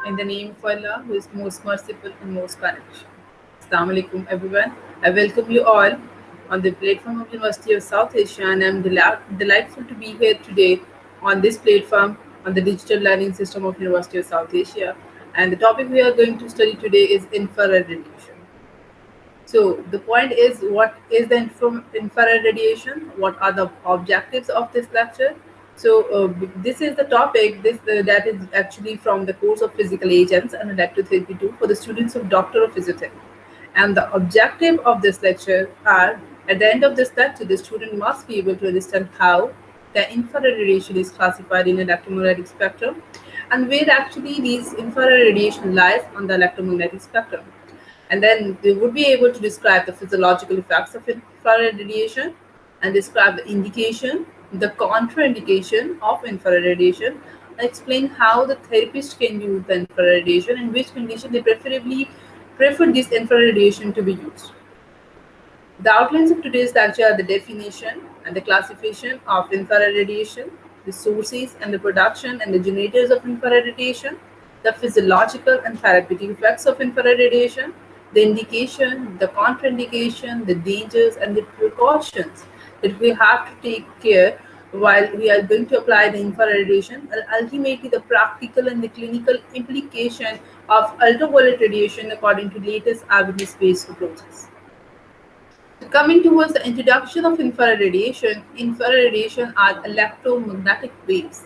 In the name of Allah, who is most merciful and most beneficent. Assalamu alaikum, everyone. I welcome you all on the platform of University of South Asia, and I'm delightful to be here today on this platform on the digital learning system of University of South Asia. And the topic we are going to study today is infrared radiation. So the point is, what is the infrared radiation? What are the objectives of this lecture? So this is the topic that is actually from the course of physical agents and electrotherapy 2 for the students of Doctor of Physiotherapy. And the objective of this lecture are, at the end of this lecture, the student must be able to understand how the infrared radiation is classified in electromagnetic spectrum and where actually these infrared radiation lies on the electromagnetic spectrum. And then they would be able to describe the physiological effects of infrared radiation and describe the indication, the contraindication of infrared radiation, and explain how the therapist can use the infrared radiation and which condition they preferably prefer this infrared radiation to be used. The outlines of today's lecture are the definition and the classification of infrared radiation, the sources and the production and the generators of infrared radiation, the physiological and therapeutic effects of infrared radiation, the indication, the contraindication, the dangers, and the precautions that we have to take care while we are going to apply the infrared radiation, and ultimately the practical and the clinical implication of ultraviolet radiation according to latest evidence-based approaches. Coming towards the introduction of infrared radiation are electromagnetic waves.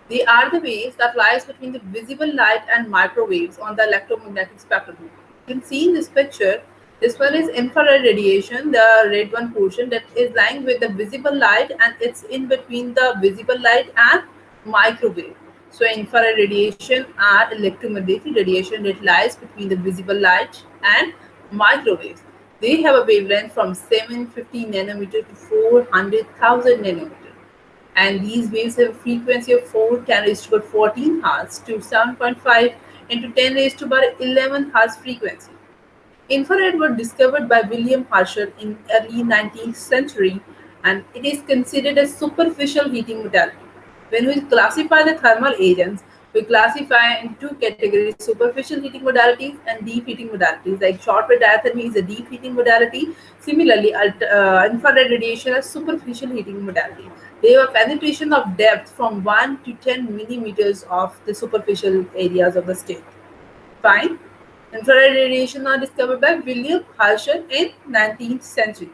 They are the waves that lies between the visible light and microwaves on the electromagnetic spectrum. You can see in this picture, this one is infrared radiation, the red one portion that is lying with the visible light, and it's in between the visible light and microwave. So infrared radiation are electromagnetic radiation that lies between the visible light and microwaves. They have a wavelength from 750 nanometer to 400,000 nanometer. And these waves have a frequency of 4 10 raised to about 14 hertz to 7.5 into 10 raised to about 11 hertz frequency. Infrared was discovered by William Herschel in early 19th century, and it is considered a superficial heating modality. When we classify the thermal agents, we classify into two categories: superficial heating modalities and deep heating modalities. Like short wave diathermy is a deep heating modality. Similarly, infrared radiation is superficial heating modality. They have a penetration of depth from 1 to 10 millimeters of the superficial areas of the state. Fine. Infrared radiation are discovered by William Herschel in 19th century.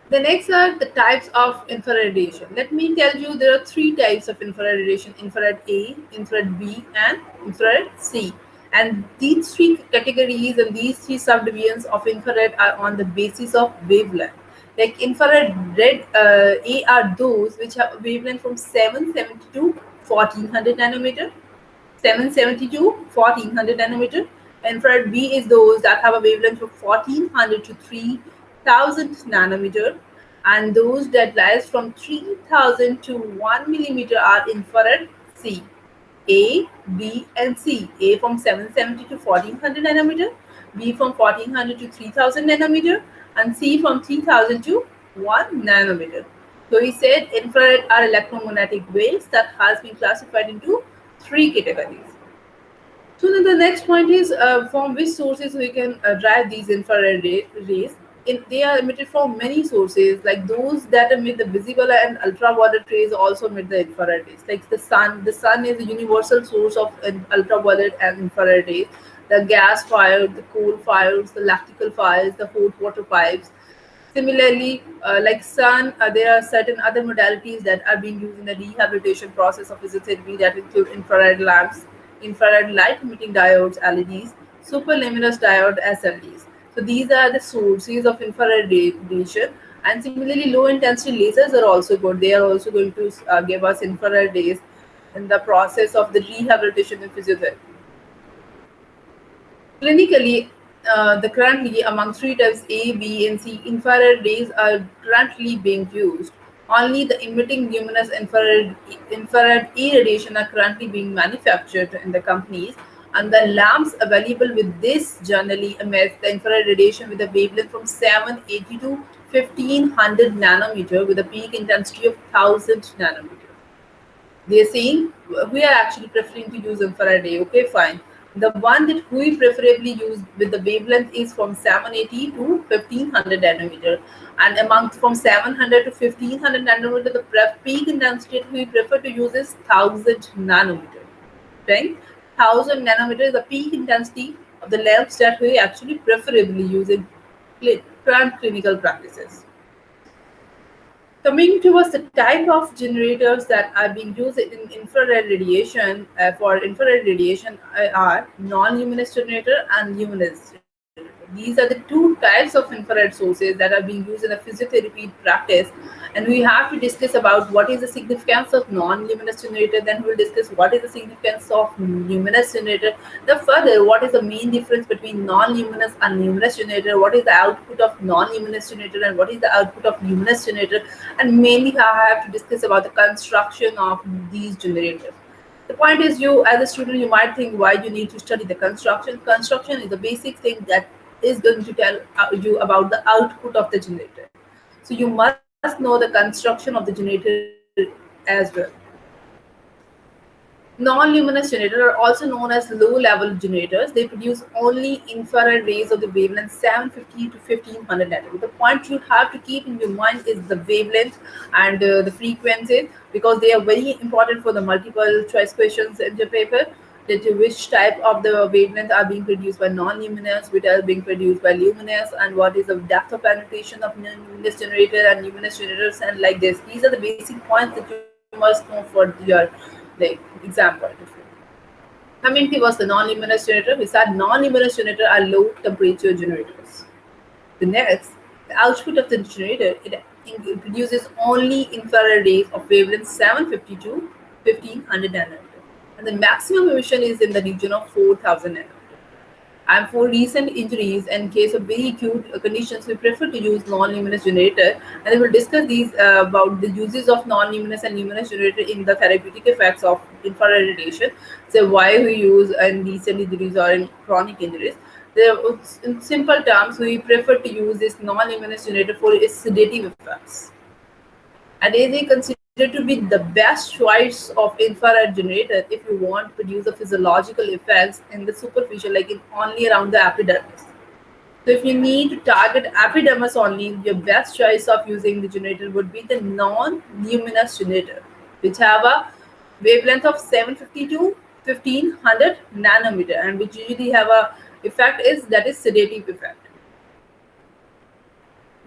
The next are the types of infrared radiation. Let me tell you there are three types of infrared radiation: infrared A, infrared B, and infrared C. And these three categories and these three subdivisions of infrared are on the basis of wavelength. Like infrared red A are those which have a wavelength from 770 to 1400 nanometer. 770 to 1400 nanometer. Infrared B is those that have a wavelength of 1400 to 3000 nanometer, and those that lies from 3000 to 1 millimeter are infrared C. A, B, and C. A from 770 to 1400 nanometer, B from 1400 to 3000 nanometer, and C from 3000 to 1 nanometer. So he said infrared are electromagnetic waves that has been classified into three categories. So then the next point is from which sources we can derive these infrared rays. They are emitted from many sources, like those that emit the visible and ultraviolet rays also emit the infrared rays. Like the sun. The sun is a universal source of ultraviolet and infrared rays. The gas fire, the coal fires, the electrical fires, the hot water pipes. Similarly, like sun, there are certain other modalities that are being used in the rehabilitation process of physiotherapy that include infrared lamps, infrared light emitting diodes (LEDs), superluminous diode (SLDs). So these are the sources of infrared radiation. And similarly, low intensity lasers are also good. They are also going to give us infrared rays in the process of the rehabilitation and physiotherapy. Clinically, the currently among three types A, B, and C, infrared rays are currently being used. Only the emitting luminous infrared E radiation are currently being manufactured in the companies, and the lamps available with this generally emits the infrared radiation with a wavelength from 780 to 1500 nanometer with a peak intensity of 1000 nanometer. They're saying we are actually preferring to use infrared ray. Okay, fine. The one that we preferably use with the wavelength is from 780 to 1500 nanometer, and among from 700 to 1500 nanometer, the peak intensity we prefer to use is 1000 nanometer. Right? 1000 nanometer is the peak intensity of the lamps that we actually preferably use in current clinical practices. Coming towards the type of generators that are being used in infrared radiation, for infrared radiation are non-luminous generator and luminous generator. These are the two types of infrared sources that are being used in a physiotherapy practice, and we have to discuss about what is the significance of non-luminous generator. Then we'll discuss what is the significance of luminous generator. The further, what is the main difference between non-luminous and luminous generator? What is the output of non-luminous generator and what is the output of luminous generator? And mainly I have to discuss about the construction of these generators. The point is, you as a student, you might think why you need to study the construction. Construction is the basic thing that is going to tell you about the output of the generator. So you must know the construction of the generator as well. Non-luminous generators are also known as low-level generators. They produce only infrared rays of the wavelength 750 to 1500 nanometer. The point you have to keep in your mind is the wavelength and the frequency, because they are very important for the multiple choice questions in the paper. That which type of the wavelength are being produced by non-luminous, which are being produced by luminous, and what is the depth of penetration of non-luminous generator and luminous generators, and like this. These are the basic points that you must know for your exam point of view. Coming towards the non-luminous generator, we said non-luminous generator are low temperature generators. The next, the output of the generator, it produces only infrared rays of wavelength 750 to 1500 nanometer, and the maximum emission is in the region of 4000 nanometer. And for recent injuries and case of very acute conditions, we prefer to use non-luminous generator. And we will discuss these about the uses of non-luminous and luminous generator in the therapeutic effects of infrared radiation. So why we use in recent injuries or in chronic injuries. In simple terms, we prefer to use this non-luminous generator for its sedative effects. And it is considered to be the best choice of infrared generator if you want to produce the physiological effects in the superficial, like in only around the epidermis. So if you need to target epidermis only, your best choice of using the generator would be the non-luminous generator, which have a wavelength of 750 to 1500 nanometer, and which usually have a effect is sedative effect.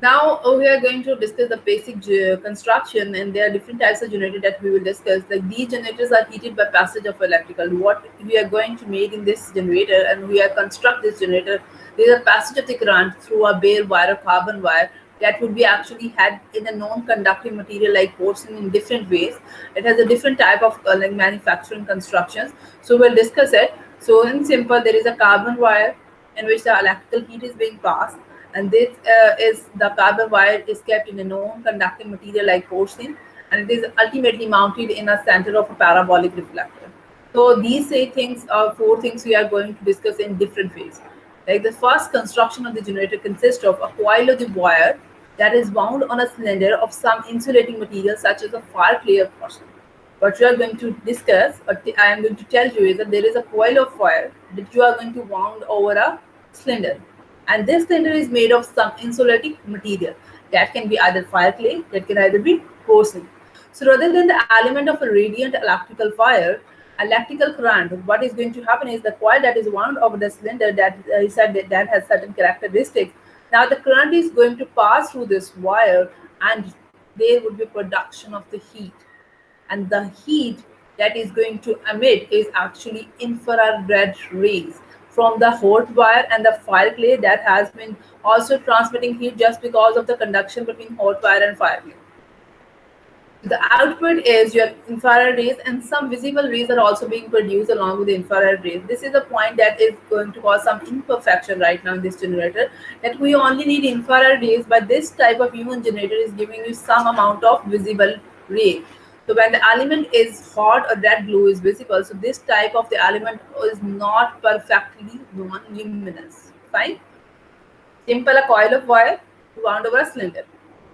Now we are going to discuss the basic construction, and there are different types of generator that we will discuss. Like these generators are heated by passage of electrical. What we are going to make in this generator, and we are construct this generator, there is a passage of the current through a bare wire or carbon wire that would be actually had in a non-conducting material like porcelain in different ways. It has a different type of like manufacturing constructions. So we'll discuss it. So in simple, there is a carbon wire in which the electrical heat is being passed, and this is the carbon wire is kept in a non-conducting material like porcelain, and it is ultimately mounted in a center of a parabolic reflector. So these things are four things we are going to discuss in different ways. Like the first construction of the generator consists of a coil of the wire that is wound on a cylinder of some insulating material such as a fire clay or porcelain. What you are going to discuss, or I am going to tell you, is that there is a coil of wire that you are going to wound over a cylinder, and this cylinder is made of some insulating material that can be either fire clay, that can either be porcelain. So rather than the element of a radiant electrical fire, electrical current, what is going to happen is the coil that is wound over the cylinder that I said that has certain characteristics. Now the current is going to pass through this wire, and there would be production of the heat, and the heat that is going to emit is actually infrared rays from the hot wire and the fire clay that has been also transmitting heat just because of the conduction between hot wire and fire clay. The output is your infrared rays, and some visible rays are also being produced along with the infrared rays. This is a point that is going to cause some imperfection right now in this generator, that we only need infrared rays, but this type of human generator is giving you some amount of visible ray. So when the element is hot, a red glow is visible. So this type of the element is not perfectly non-luminous. Fine. Simple, a coil of wire wound over a cylinder.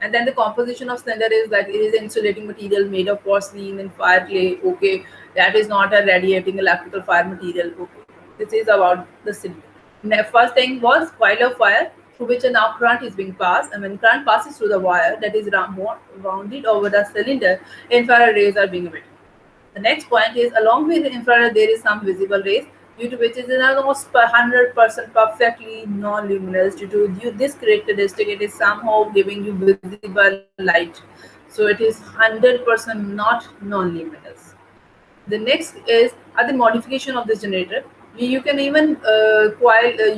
And then the composition of cylinder is that it is an insulating material made of porcelain and fire clay. Okay, that is not a radiating electrical fire material. Okay, this is about the cylinder. First thing was coil of wire through which a now current is being passed, and when current passes through the wire that is rounded over the cylinder, infrared rays are being emitted. The next point is along with the infrared there is some visible rays due to which it is almost 100% perfectly non-luminous. Due to this characteristic, it is somehow giving you visible light. So it is 100% not non-luminous. The next is the modification of this generator. You can even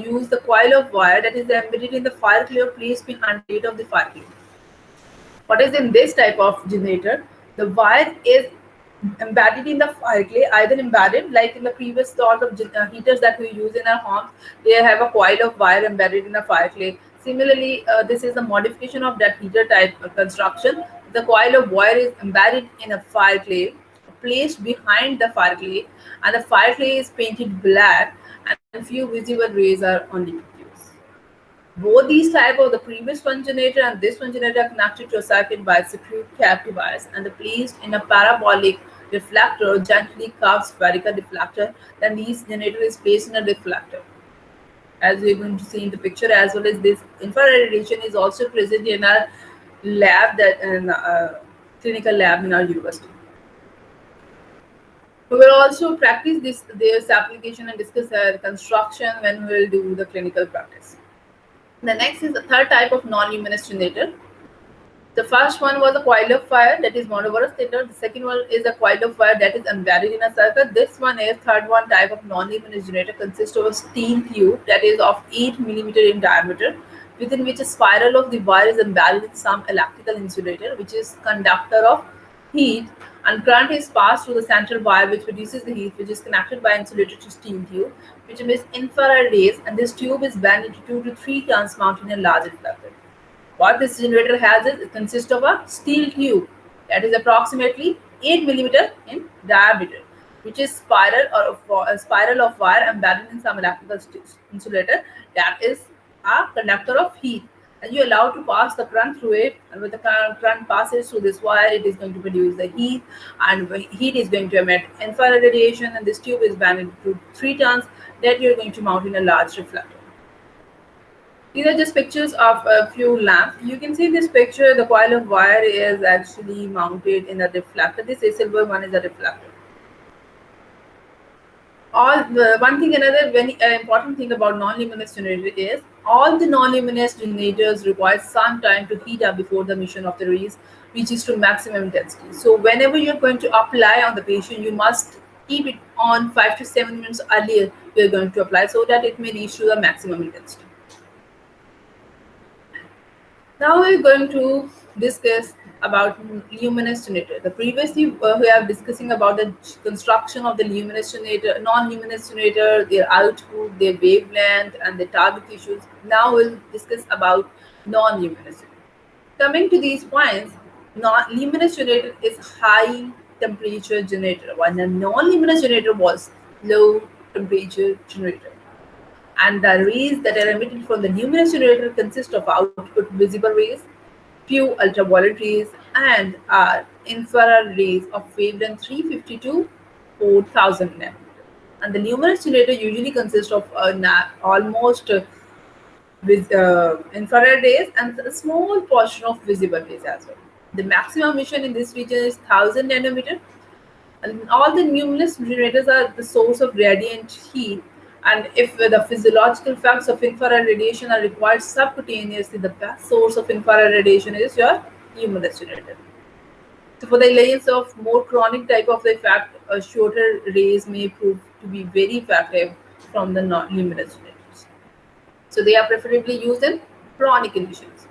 use the coil of wire that is embedded in the fire clay or placed behind it of the fire clay. What is in this type of generator? The wire is embedded in the fire clay, either embedded like in the previous sort of heaters that we use in our homes. They have a coil of wire embedded in the fire clay. Similarly, this is a modification of that heater type construction. The coil of wire is embedded in a fire clay, placed behind the fire clay, and the fire clay is painted black, and few visible rays are only produced. Both these type of the previous one generator and this one generator are connected to a circuit by screw cap device and are placed in a parabolic reflector, gently curved spherical reflector. Then this generator is placed in a reflector, as we're going to see in the picture. As well as this infrared radiation is also present in our lab, that in clinical lab in our university. We will also practice this application and discuss construction when we will do the clinical practice. The next is the third type of non-luminous generator. The first one was a coil of fire that is monoporous cylinder. The second one is a coil of fire that is embedded in a circuit. This one is third one type of non-luminous generator consists of a steel tube that is of 8 millimeter in diameter, within which a spiral of the wire is embedded in some electrical insulator, which is conductor of heat, and current is passed through the central wire which produces the heat, which is connected by insulator to steel tube, which emits infrared rays, and this tube is bent into 2 to 3 turns mounted in a large reflector. What this generator has is it consists of a steel tube that is approximately 8 millimeter in diameter, which is a spiral of wire embedded in some electrical insulator that is a conductor of heat, and you allow to pass the current through it, and when the current passes through this wire it is going to produce the heat, and heat is going to emit infrared radiation, and this tube is bent into 3 turns that you are going to mount in a large reflector. These are just pictures of a few lamps. You can see this picture, the coil of wire is actually mounted in a reflector. This is silver one is a reflector. One thing another very important thing about non-luminous generator is all the non-luminous generators require some time to heat up before the emission of the rays reaches to maximum intensity. So whenever you're going to apply on the patient, you must keep it on 5 to 7 minutes earlier you're going to apply, so that it may reach to the maximum intensity. Now we're going to discuss about luminous generator. The previously we are discussing about the construction of the luminous generator, non-luminous generator, their output, their wavelength, and the target issues. Now we'll discuss about non-luminous generator. Coming to these points, luminous generator is high temperature generator, while the non-luminous generator was low temperature generator. And the rays that are emitted from the luminous generator consist of output visible rays, few ultraviolet rays, and are infrared rays of wavelength 350 to 4000 nanometer. And the luminous generator usually consists of almost with infrared rays and a small portion of visible rays as well. The maximum emission in this region is 1000 nanometer, and all the luminous generators are the source of radiant heat. And if the physiological effects of infrared radiation are required subcutaneously, the best source of infrared radiation is your luminous generator. So for the layers of more chronic type of the effect, shorter rays may prove to be very effective from the non-luminous generators. So they are preferably used in chronic conditions.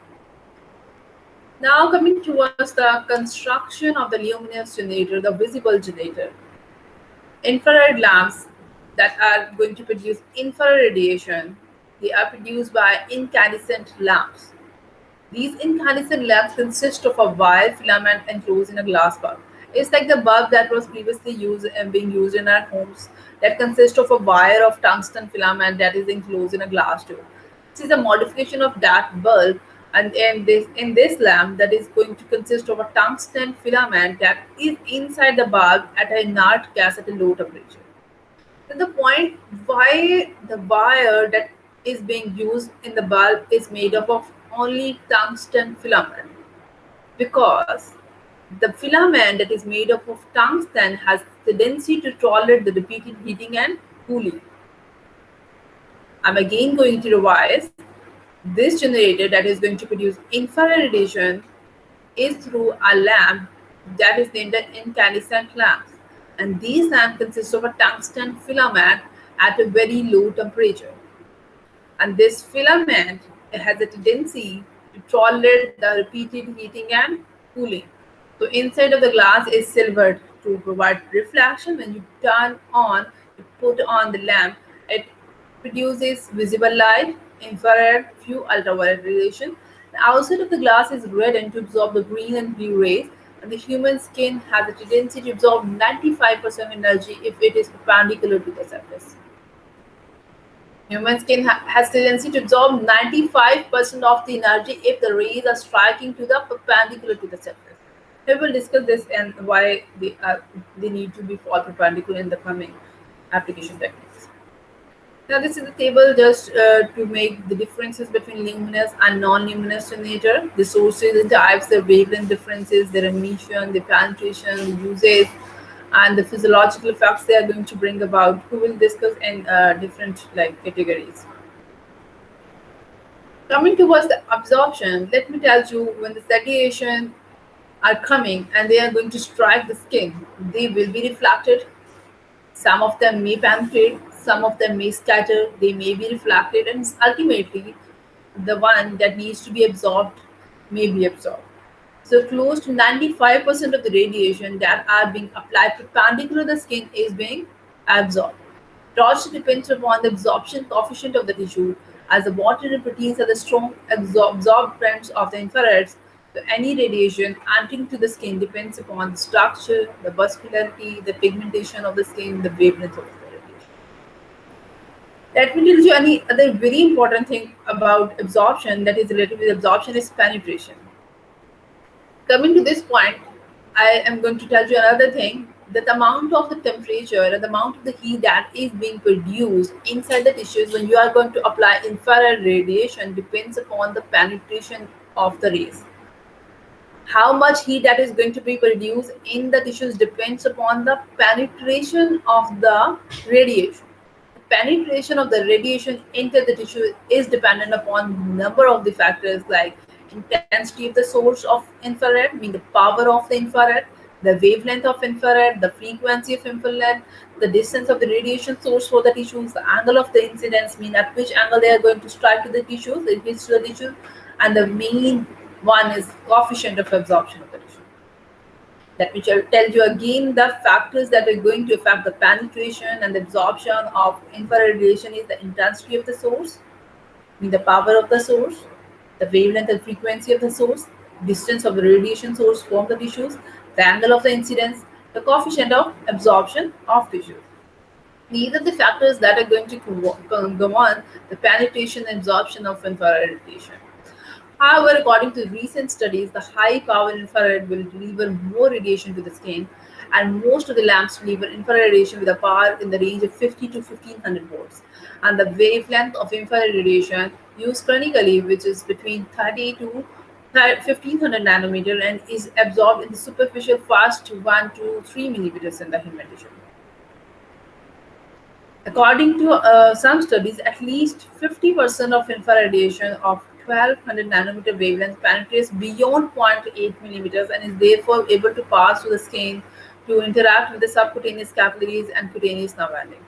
Now coming towards the construction of the luminous generator, the visible generator. Infrared lamps that are going to produce infrared radiation, they are produced by incandescent lamps. These incandescent lamps consist of a wire filament enclosed in a glass bulb. It's like the bulb that was previously used and being used in our homes, that consists of a wire of tungsten filament that is enclosed in a glass tube. This is a modification of that bulb, And in this lamp that is going to consist of a tungsten filament that is inside the bulb at an inert gas at a low temperature. Then the point why the wire that is being used in the bulb is made up of only tungsten filament, because the filament that is made up of tungsten has tendency to tolerate the repeated heating and cooling. I'm again going to revise. This generator that is going to produce infrared radiation is through a lamp that is named an incandescent lamp. And these lamps consist of a tungsten filament at a very low temperature. And this filament has a tendency to tolerate the repeated heating and cooling. So inside of the glass is silvered to provide reflection. When you turn on, you put on the lamp, it produces visible light, infrared, few ultraviolet radiation. The outside of the glass is reddened to absorb the green and blue rays, and the human skin has a tendency to absorb 95% energy if it is perpendicular to the surface. Human skin has tendency to absorb 95% of the energy if the rays are striking to the perpendicular to the surface. We will discuss this and why they need to be fall perpendicular in the coming application techniques. Now this is the table just to make the differences between luminous and non-luminous generator, the sources, the types, the wavelength differences, their emission, the penetration, the usage, and the physiological effects they are going to bring about. We will discuss in different categories. Coming towards the absorption, let me tell you, when the radiation are coming and they are going to strike the skin, they will be reflected. Some of them may penetrate, some of them may scatter, they may be reflected, and ultimately the one that needs to be absorbed may be absorbed. So close to 95% of the radiation that are being applied perpendicular to the skin is being absorbed. It also depends upon the absorption coefficient of the tissue, as the water and proteins are the strong absorbents of the infrareds. So any radiation entering to the skin depends upon the structure, the vascularity, the pigmentation of the skin, the wavelength of the radiation. Let me tell you any other very important thing about absorption that is related with absorption is penetration. Coming to this point, I am going to tell you another thing, that the amount of the temperature and the amount of the heat that is being produced inside the tissues when you are going to apply infrared radiation depends upon the penetration of the rays. How much heat that is going to be produced in the tissues depends upon the penetration of the radiation. Penetration of the radiation into the tissue is dependent upon number of the factors like intensity of the source of infrared, mean the power of the infrared, the wavelength of infrared, the frequency of infrared, the distance of the radiation source for the tissues, the angle of the incidence, mean at which angle they are going to strike to the tissues, it hits to the tissue, and the main one is coefficient of absorption of the tissue. That which I'll tell you again, the factors that are going to affect the penetration and the absorption of infrared radiation is the intensity of the source, mean the power of the source, the wavelength and frequency of the source, distance of the radiation source from the tissues, the angle of the incidence, the coefficient of absorption of tissues. These are the factors that are going to govern the penetration and absorption of infrared radiation. However, according to recent studies, the high power infrared will deliver more radiation to the skin, and most of the lamps deliver infrared radiation with a power in the range of 50 to 1500 volts. And the wavelength of infrared radiation used clinically, which is between 30 to 1500 nanometer, and is absorbed in the superficial fast to 1 to 3 millimeters in the human tissue. According to some studies, at least 50% of infrared radiation of 1200 nanometer wavelength penetrates beyond zero point 0.8 millimeters and is therefore able to pass through the skin to interact with the subcutaneous capillaries and cutaneous nerve endings.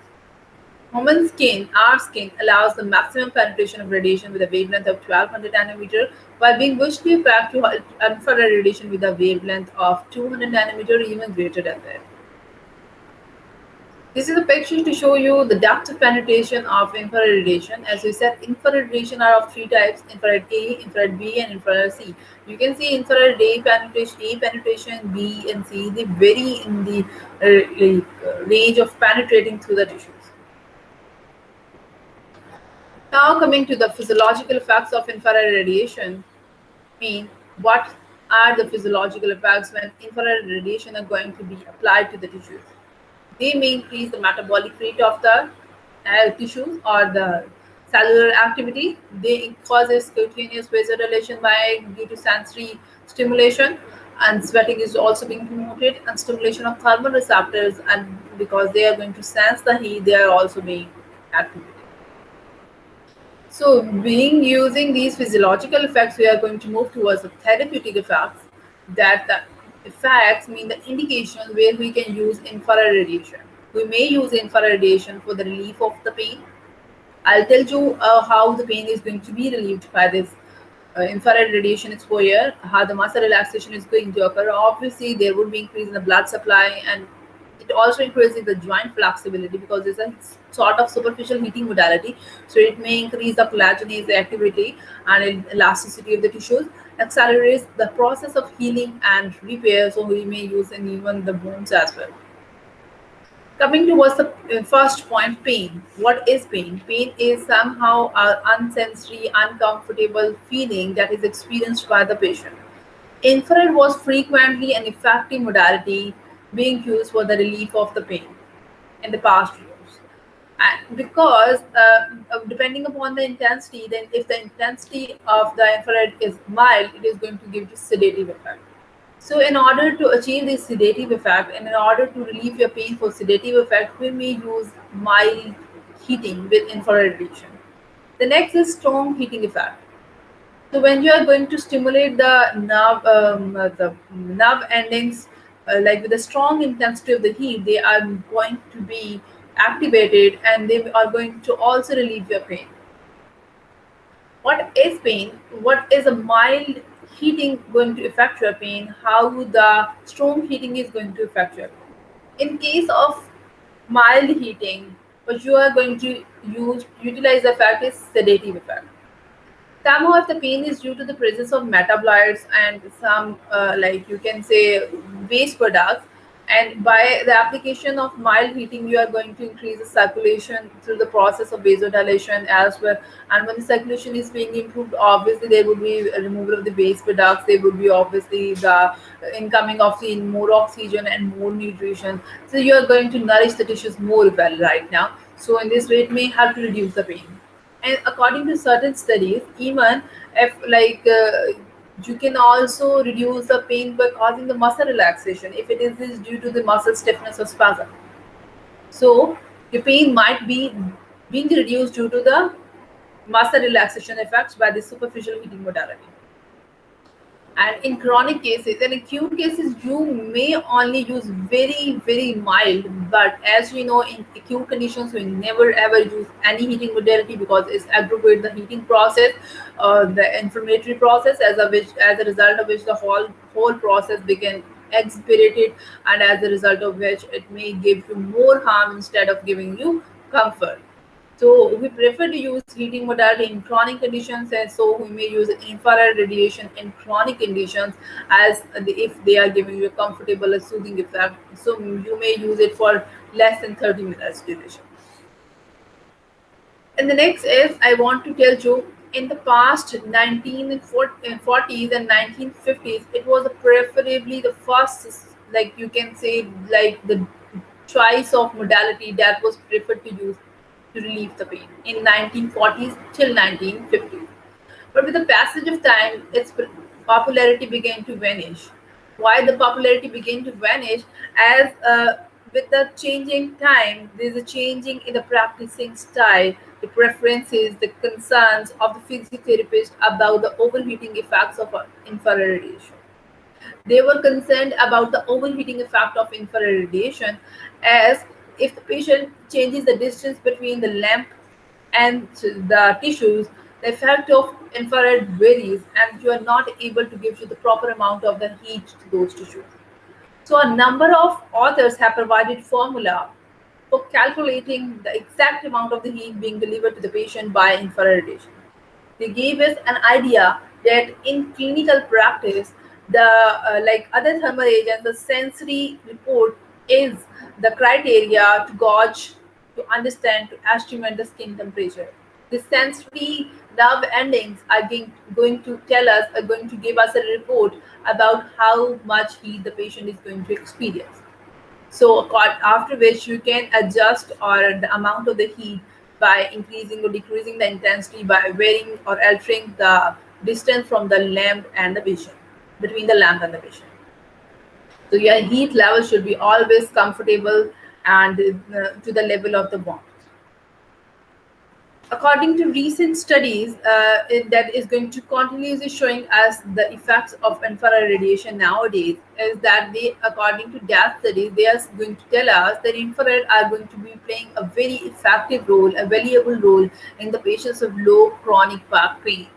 Human skin, our skin, allows the maximum penetration of radiation with a wavelength of 1200 nanometer, while being virtually opaque to infrared radiation with a wavelength of 200 nanometer or even greater than that. This is a picture to show you the depth of penetration of infrared radiation. As we said, infrared radiation are of three types: infrared A, infrared B, and infrared C. You can see infrared A penetration, B and C, they vary in the range of penetrating through the tissues. Now coming to the physiological effects of infrared radiation. pain, what are the physiological effects when infrared radiation are going to be applied to the tissues. They may increase the metabolic rate of the tissues or the cellular activity. They causes cutaneous vasodilation by due to sensory stimulation, and sweating is also being promoted, and stimulation of thermal receptors, and because they are going to sense the heat, they are also being activated. So, being using these physiological effects, we are going to move towards the therapeutic effects. That the effects mean the indication where we can use infrared radiation. We may use infrared radiation for the relief of the pain. I'll tell you how the pain is going to be relieved by this infrared radiation exposure, how the muscle relaxation is going to occur. Obviously, there would be increase in the blood supply, and it also increases the joint flexibility because it's a sort of superficial heating modality. So it may increase the collagenase activity and elasticity of the tissues, accelerates the process of healing and repair. So we may use in even the bones as well. Coming towards the first point, pain. What is pain? Pain is somehow an unsensory, uncomfortable feeling that is experienced by the patient. Infrared was frequently an effective modality being used for the relief of the pain in the past years. And because depending upon the intensity, then if the intensity of the infrared is mild, it is going to give you sedative effect. So, in order to achieve this sedative effect and in order to relieve your pain for sedative effect, we may use mild heating with infrared radiation. The next is strong heating effect. So, when you are going to stimulate the nerve endings, like with a strong intensity of the heat, they are going to be activated and they are going to also relieve your pain. What is pain? What is a mild heating going to affect your pain? How the strong heating is going to affect your pain? In case of mild heating, what you are going to utilize the effect is sedative effect. Somehow, if the pain is due to the presence of metabolites and some, like you can say, waste products, and by the application of mild heating, you are going to increase the circulation through the process of vasodilation as well. And when the circulation is being improved, obviously there would be a removal of the waste products. There would be obviously the incoming of the more oxygen and more nutrition. So you are going to nourish the tissues more well right now. So in this way, it may help to reduce the pain. And according to certain studies, even if you can also reduce the pain by causing the muscle relaxation if it is due to the muscle stiffness or spasm. So your pain might be being reduced due to the muscle relaxation effects by the superficial heating modality. And in chronic cases and acute cases, you may only use very mild. But as we know, in acute conditions, we never ever use any heating modality because it's aggravate the heating process, the inflammatory process, as a result of which the whole process became exasperated, and as a result of which it may give you more harm instead of giving you comfort. So we prefer to use heating modality in chronic conditions, and so we may use infrared radiation in chronic conditions as if they are giving you a comfortable and soothing effect. So you may use it for less than 30 minutes duration. And the next is I want to tell you in the past 1940s and 1950s, it was preferably the first, like you can say, like the choice of modality that was preferred to use to relieve the pain in 1940s till 1950s. But with the passage of time, its popularity began to vanish. Why the popularity began to vanish? As with the changing time, there's a changing in the practicing style, the preferences, the concerns of the physiotherapist about the overheating effects of infrared radiation. They were concerned about the overheating effect of infrared radiation, as if the patient changes the distance between the lamp and the tissues, the effect of infrared varies, and you are not able to give you the proper amount of the heat to those tissues. So a number of authors have provided formula for calculating the exact amount of the heat being delivered to the patient by infrared radiation. They gave us an idea that in clinical practice, the like other thermal agents, the sensory report is the criteria to gauge, to understand, to estimate the skin temperature. The sensory nerve endings are going to tell us, are going to give us a report about how much heat the patient is going to experience. So after which you can adjust or the amount of the heat by increasing or decreasing the intensity by varying or altering the distance from the lamp and the patient, between the lamp and the patient. So your heat level should be always comfortable and to the level of the warmth. According to recent studies, that is going to continuously showing us the effects of infrared radiation nowadays, is that they, according to that studies, they are going to tell us that infrared are going to be playing a very effective role, a valuable role in the patients of low chronic back pain,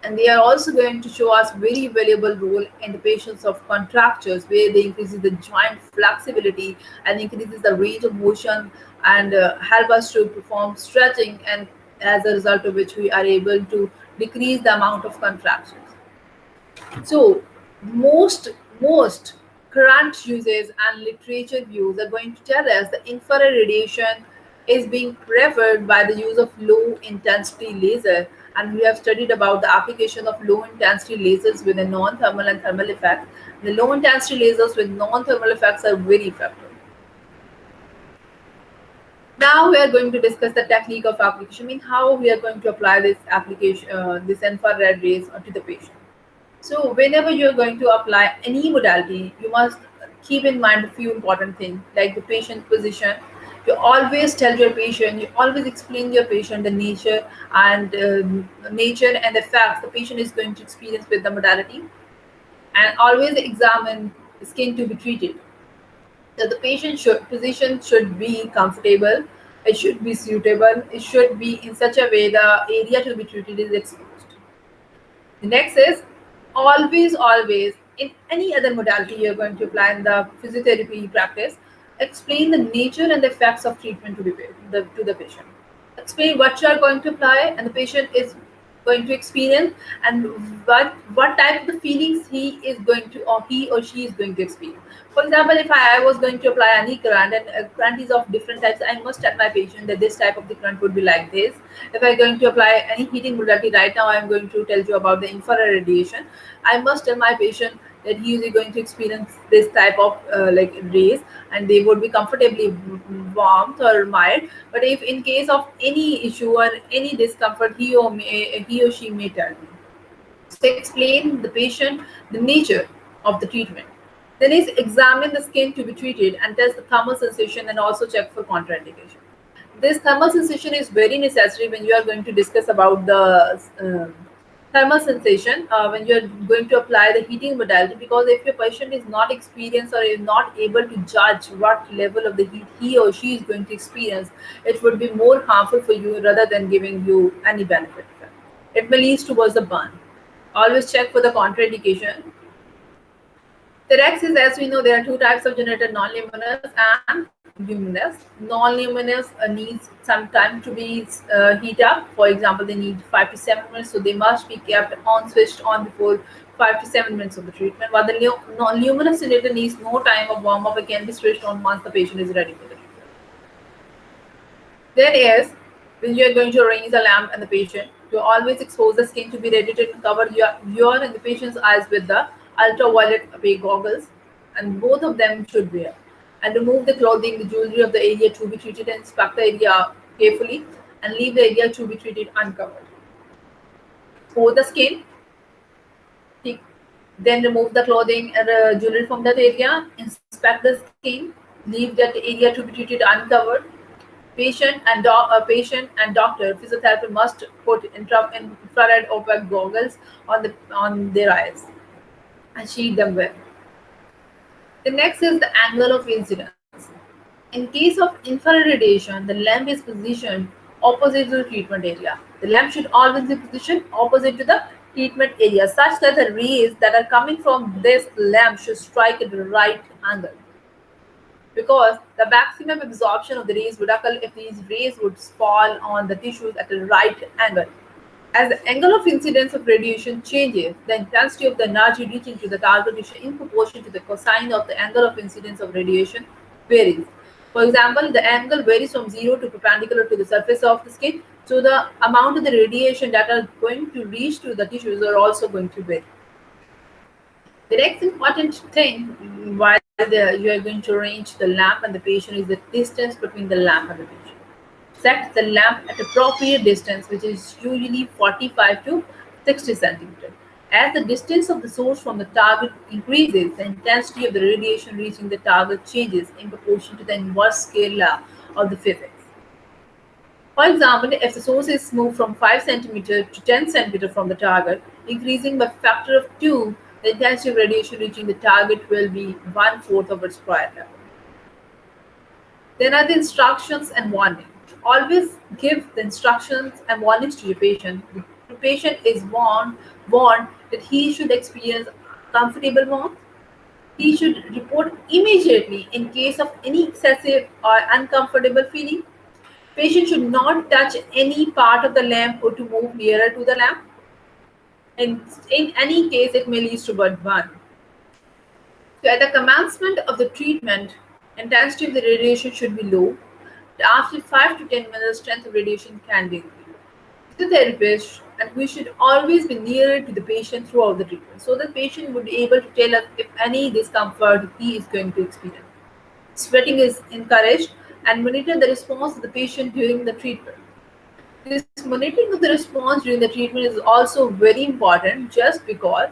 and they are also going to show us very valuable role in the patients of contractures, where they increases the joint flexibility and increases the range of motion, and help us to perform stretching, and as a result of which we are able to decrease the amount of contractions. So most current uses and literature views are going to tell us that infrared radiation is being preferred by the use of low intensity laser, and we have studied about the application of low intensity lasers with a non-thermal and thermal effect. The low intensity lasers with non-thermal effects are very effective. Now we are going to discuss the technique of application, I mean how we are going to apply this application, this infrared rays to the patient. So whenever you're going to apply any modality, you must keep in mind a few important things like the patient position. You always tell your patient, you always explain your patient the nature and the facts the patient is going to experience with the modality, and always examine the skin to be treated. So the patient position should be comfortable, it should be suitable, it should be in such a way the area to be treated is exposed. The next is always in any other modality you're going to apply in the physiotherapy practice, explain the nature and the effects of treatment to the patient. Explain what you are going to apply and the patient is going to experience, and what type of the feelings he is going to, or he or she is going to experience. For example, if I was going to apply any current, and current is of different types, I must tell my patient that this type of the current would be like this. If I'm going to apply any heating modality, right now I'm going to tell you about the infrared radiation, I must tell my patient that he is going to experience this type of like rays, and they would be comfortably warm or mild. But if in case of any issue or any discomfort, he or she may tell me. So explain the patient the nature of the treatment. Then is examine the skin to be treated and test the thermal sensation, and also check for contraindication. This thermal sensation is very necessary when you are going to discuss about the thermal sensation when you are going to apply the heating modality, because if your patient is not experienced or is not able to judge what level of the heat he or she is going to experience, it would be more harmful for you rather than giving you any benefit. It may lead towards the burn. Always check for the contraindication. The Rex is, as we know, there are two types of generator, non-luminous and luminous. Non-luminous needs some time to be heat up. For example, they need 5 to 7 minutes, so they must be kept on, switched on before 5 to 7 minutes of the treatment. While the non-luminous generator needs no time of warm up, it can be switched on once the patient is ready for the treatment. Then is, when you are going to arrange the lamp and the patient, you always expose the skin to be ready to cover your and the patient's eyes with the ultraviolet opaque goggles, and both of them should wear. And remove the clothing, the jewelry of the area to be treated, and inspect the area carefully, and leave the area to be treated uncovered. Expose the skin, then remove the clothing and jewelry from that area, inspect the skin, leave that area to be treated uncovered. Patient and doctor, physiotherapist must put infrared opaque goggles on their eyes and sheet them well. The next is the angle of incidence. In case of infrared radiation, the lamp is positioned opposite to the treatment area. The lamp should always be positioned opposite to the treatment area, such that the rays that are coming from this lamp should strike at the right angle, because the maximum absorption of the rays would occur if these rays would fall on the tissues at a right angle. As the angle of incidence of radiation changes, the intensity of the energy reaching to the target tissue in proportion to the cosine of the angle of incidence of radiation varies. For example, the angle varies from 0 to perpendicular to the surface of the skin. So the amount of the radiation that are going to reach to the tissues are also going to vary. The next important thing while you are going to arrange the lamp and the patient is the distance between the lamp and the patient. Set the lamp at appropriate distance, which is usually 45 to 60 centimeters. As the distance of the source from the target increases, the intensity of the radiation reaching the target changes in proportion to the inverse scale law of the physics. For example, if the source is moved from 5 centimeter to 10 centimeter from the target, increasing by factor of 2, the intensity of radiation reaching the target will be one-fourth of its prior level. Then are the instructions and warning. Always give the instructions and warnings to your patient. The patient is warned that he should experience comfortable warmth. He should report immediately in case of any excessive or uncomfortable feeling. Patient should not touch any part of the lamp or to move nearer to the lamp. And in any case, it may lead to burn. So at the commencement of the treatment, intensity of the radiation should be low. After 5 to 10 minutes, strength of radiation can be increased. The therapist and we should always be nearer to the patient throughout the treatment so the patient would be able to tell us if any discomfort he is going to experience. Sweating is encouraged and monitor the response of the patient during the treatment. This monitoring of the response during the treatment is also very important just because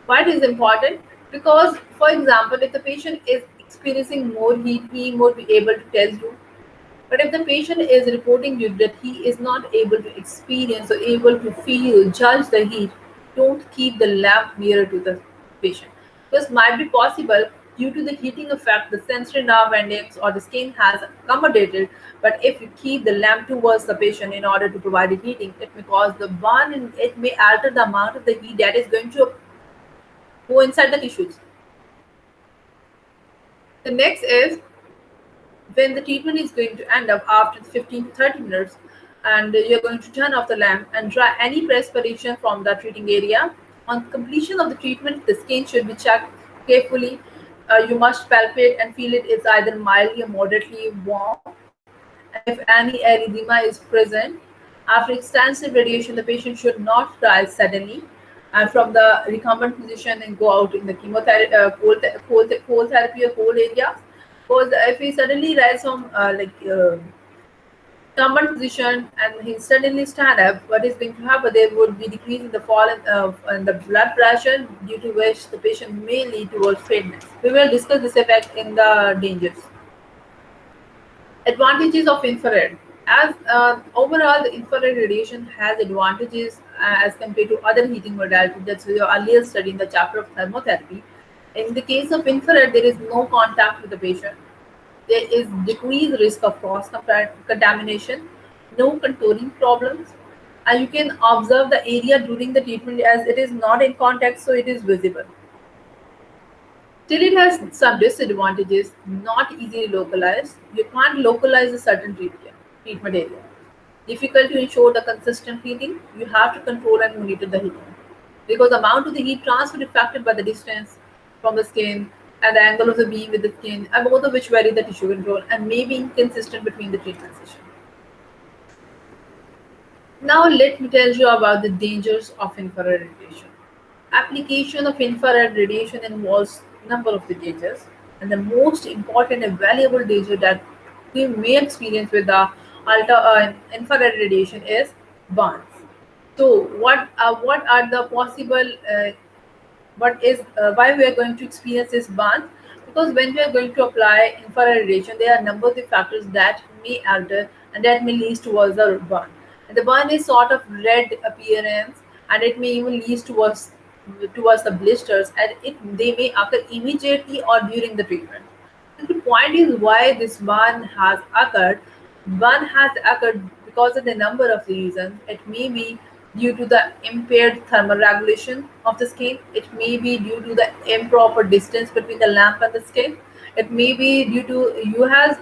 why it is important because for example if the patient is experiencing more heat he would be able to tell you, but if the patient is reporting you that he is not able to experience or able to feel, judge the heat, don't keep the lamp nearer to the patient. This might be possible due to the heating effect, the sensory nerve endings or the skin has accommodated. But if you keep the lamp towards the patient in order to provide it heating, it may cause the burn and it may alter the amount of the heat that is going to go inside the tissues. The next is when the treatment is going to end up after 15 to 30 minutes and you're going to turn off the lamp and dry any perspiration from the treating area. On completion of the treatment, the skin should be checked carefully. You must palpate and feel it is either mildly or moderately warm. And if any erythema is present, after extensive radiation, the patient should not rise suddenly and from the recumbent position and go out in the chemotherapy, cold therapy or cold areas. Because if he suddenly rise from recumbent position and he suddenly stand up, what is going to happen? There would be decrease in the fall in the blood pressure, due to which the patient may lead towards faintness. We will discuss this effect in the dangers. Advantages of infrared. As overall, the infrared radiation has advantages as compared to other heating modalities. That's your earlier study in the chapter of thermotherapy. In the case of infrared, there is no contact with the patient. There is decreased risk of cross contamination, no contouring problems, and you can observe the area during the treatment as it is not in contact, so it is visible. Still, it has some disadvantages, not easily localized. You can't localize a certain treatment area. Difficult to ensure the consistent heating. You have to control and monitor the heating. Because the amount of the heat transfer is affected by the distance from the skin and the angle of the beam with the skin, and both of which vary the tissue control and may be inconsistent between the treatment session. Now let me tell you about the dangers of infrared radiation. Application of infrared radiation involves number of the dangers, and the most important and valuable danger that we may experience with the infrared radiation is burns. So, what are the possible what is why we are going to experience this burn? Because when we are going to apply infrared radiation, there are a number of the factors that may alter and that may lead towards the burn. And the burn is sort of red appearance, and it may even lead towards the blisters, and they may occur immediately or during the treatment. The point is why this burn has occurred. Burn has occurred because of the number of reasons. It may be due to the impaired thermal regulation of the skin. It may be due to the improper distance between the lamp and the skin. It may be due to you has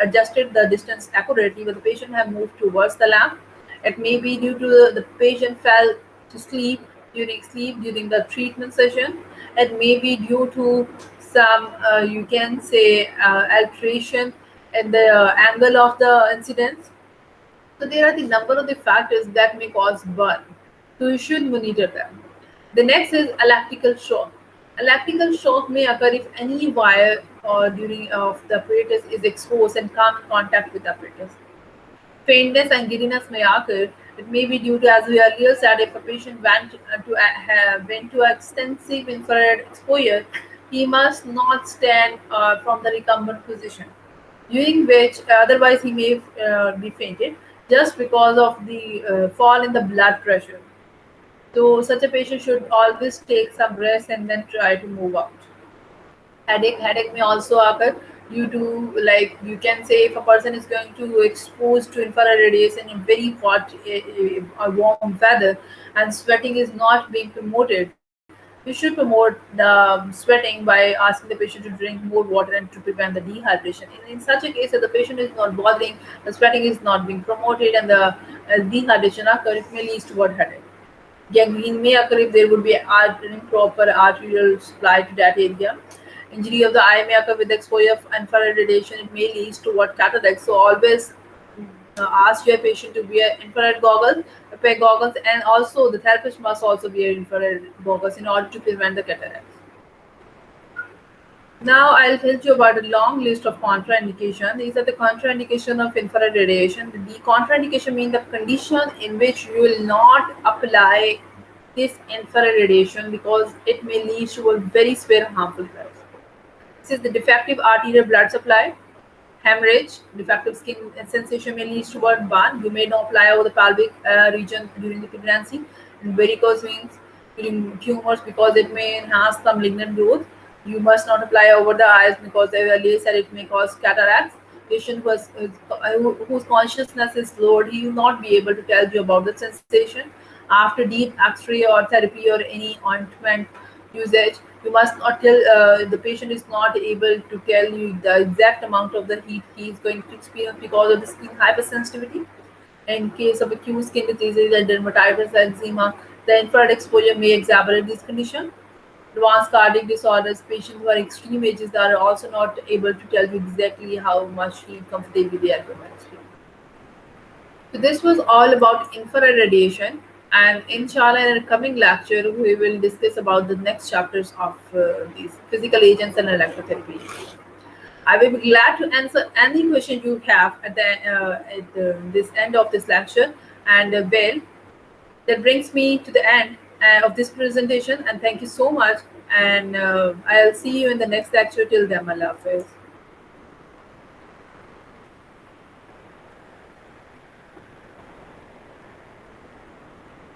adjusted the distance accurately, but the patient have moved towards the lamp. It may be due to the patient fell to sleep during the treatment session. It may be due to some you can say alteration in the angle of the incidence. So there are the number of the factors that may cause burn. So you should monitor them. The next is electrical shock. Electrical shock may occur if any wire or during of the apparatus is exposed and come in contact with the apparatus. Faintness and giddiness may occur. It may be due to, as we earlier said, if a patient went to extensive infrared exposure, he must not stand from the recumbent position, during which otherwise he may be fainted just because of the fall in the blood pressure. So such a patient should always take some rest and then try to move out. Headache may also occur due to, like you can say, if a person is going to exposed to infrared radiation in very hot warm weather and sweating is not being promoted, you should promote the sweating by asking the patient to drink more water and to prevent the dehydration. In such a case, if the patient is not bothering, the sweating is not being promoted and the dehydration occur, it may lead to what headache. Gangrene may occur if there would be improper arterial supply to that area. Injury of the eye may occur with exposure of infrared radiation. It may lead to what cataracts. So always ask your patient to wear infrared goggles, opaque goggles, and also the therapist must also wear infrared goggles in order to prevent the cataracts. Now I'll tell you about a long list of contraindication. These are the contraindication of infrared radiation. The contraindication means the condition in which you will not apply this infrared radiation because it may lead to a very severe harmful effects. This is the defective arterial blood supply, hemorrhage, defective skin sensation may lead to burn. You may not apply over the pelvic region during the pregnancy. And varicose veins during tumors because it may enhance the malignant growth. You must not apply over the eyes because I earlier said it may cause cataracts. Patient whose consciousness is lowered, he will not be able to tell you about the sensation. After deep X-ray or therapy or any ointment usage, you must not tell the patient is not able to tell you the exact amount of the heat he is going to experience because of the skin hypersensitivity. In case of acute skin diseases like dermatitis, eczema, the infrared exposure may exacerbate this condition. Advanced cardiac disorders, patients who are extreme ages are also not able to tell you exactly how much heat comfortably they are going to experience. So this was all about infrared radiation, and inshallah in a coming lecture we will discuss about the next chapters of these physical agents and electrotherapy. I will be glad to answer any question you have at this end of this lecture. And well, that brings me to the end of this presentation. And thank you so much. And I'll see you in the next lecture. Till then, Allah Hafiz.